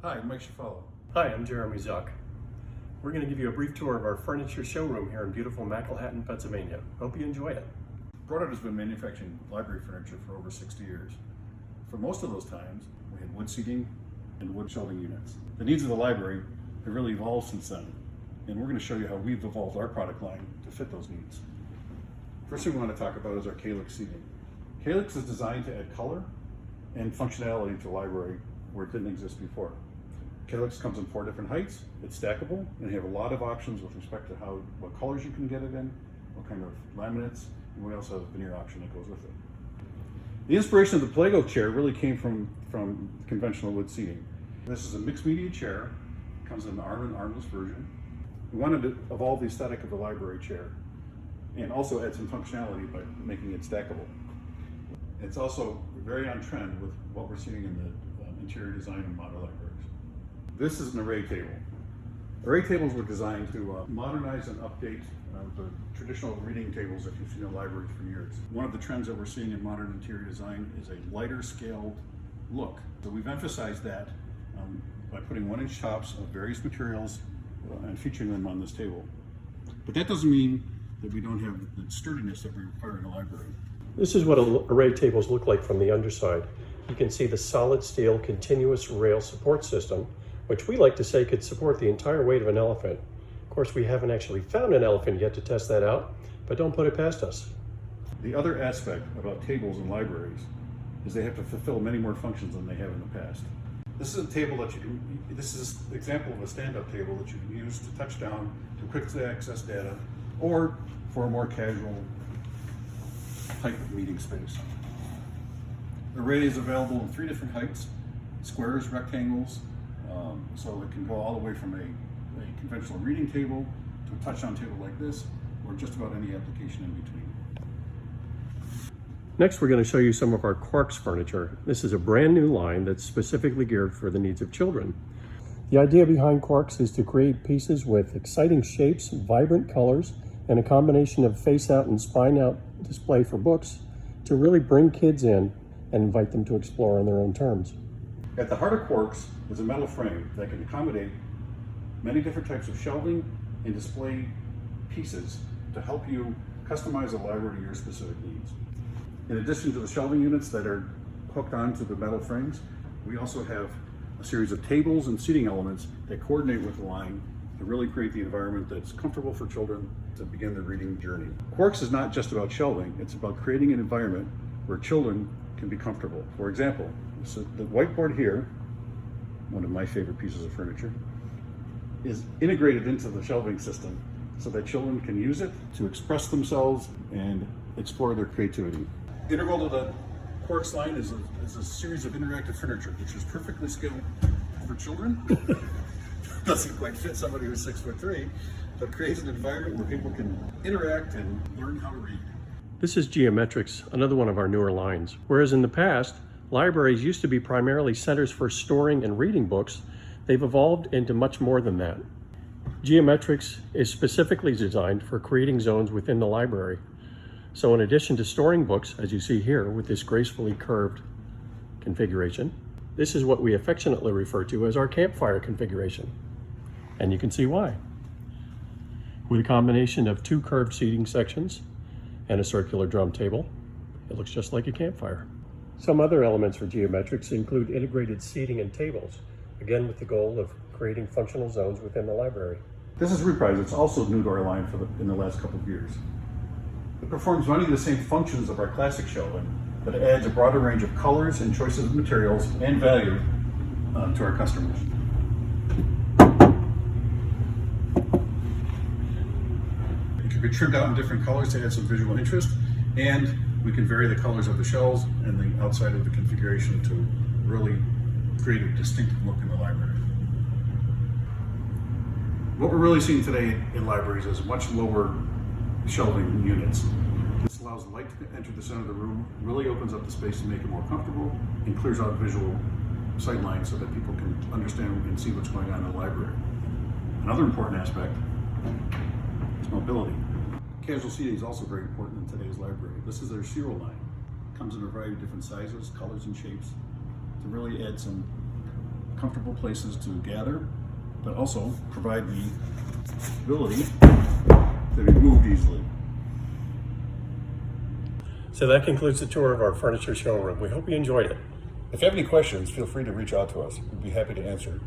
Hi, I'm Mike Shafalo. Hi, I'm Jeremy Zuck. We're going to give you a brief tour of our furniture showroom here in beautiful McElhatton, Pennsylvania. Hope you enjoy it. Brodart has been manufacturing library furniture for over 60 years. For most of those times, we had wood seating and wood shelving units. The needs of the library have really evolved since then, and we're going to show you how we've evolved our product line to fit those needs. First thing we want to talk about is our Calyx seating. Calyx is designed to add color and functionality to the library where it didn't exist before. Calyx comes in 4 different heights, it's stackable, and you have a lot of options with respect to what colors you can get it in, what kind of laminates, and we also have a veneer option that goes with it. The inspiration of the Plego chair really came from conventional wood seating. This is a mixed media chair, it comes in the arm and armless version. We wanted to evolve the aesthetic of the library chair and also add some functionality by making it stackable. It's also very on trend with what we're seeing in the interior design of modern libraries. This is an array table. Array tables were designed to modernize and update the traditional reading tables that you've seen in libraries for years. One of the trends that we're seeing in modern interior design is a lighter scaled look. So we've emphasized that by putting 1-inch tops of various materials and featuring them on this table. But that doesn't mean that we don't have the sturdiness that we require in a library. This is what array tables look like from the underside. You can see the solid steel continuous rail support system, which we like to say could support the entire weight of an elephant. Of course, we haven't actually found an elephant yet to test that out, but don't put it past us. The other aspect about tables in libraries is they have to fulfill many more functions than they have in the past. This is a table that this is an example of a stand-up table that you can use to touch down to quickly access data or for a more casual type of meeting space. Array is available in 3 different heights, squares, rectangles, so it can go all the way from a conventional reading table to a touch-down table like this, or just about any application in between. Next, we're going to show you some of our Quarks furniture. This is a brand new line that's specifically geared for the needs of children. The idea behind Quarks is to create pieces with exciting shapes, vibrant colors, and a combination of face-out and spine-out display for books to really bring kids in and invite them to explore on their own terms. At the heart of Quarks is a metal frame that can accommodate many different types of shelving and display pieces to help you customize a library to your specific needs. In addition to the shelving units that are hooked onto the metal frames, we also have a series of tables and seating elements that coordinate with the line to really create the environment that's comfortable for children to begin their reading journey. Quarks is not just about shelving, it's about creating an environment where children can be comfortable. For example, so the whiteboard here, one of my favorite pieces of furniture, is integrated into the shelving system so that children can use it to express themselves and explore their creativity. Integral to the Quarks line is a series of interactive furniture, which is perfectly scaled for children. Doesn't quite fit somebody who's 6'3", but creates an environment where people can interact and learn how to read. This is Geometrics, another one of our newer lines. Whereas in the past, libraries used to be primarily centers for storing and reading books, they've evolved into much more than that. Geometrics is specifically designed for creating zones within the library. So in addition to storing books, as you see here with this gracefully curved configuration, this is what we affectionately refer to as our campfire configuration. And you can see why. With a combination of 2 curved seating sections and a circular drum table, it looks just like a campfire. Some other elements for Geometrics include integrated seating and tables, again with the goal of creating functional zones within the library. This is Reprise. It's also new to our line in the last couple of years. It performs many of the same functions of our classic shelving, but it adds a broader range of colors and choices of materials and value to our customers. It can be trimmed out in different colors to add some visual interest, and we can vary the colors of the shelves and the outside of the configuration to really create a distinctive look in the library. What we're really seeing today in libraries is much lower shelving units. This allows light to enter the center of the room, really opens up the space to make it more comfortable, and clears out visual sight lines so that people can understand and see what's going on in the library. Another important aspect is mobility. Casual seating is also very important in today's library. This is their zero line. It comes in a variety of different sizes, colors, and shapes to really add some comfortable places to gather, but also provide the ability to be moved easily. So that concludes the tour of our furniture showroom. We hope you enjoyed it. If you have any questions, feel free to reach out to us. We'd be happy to answer.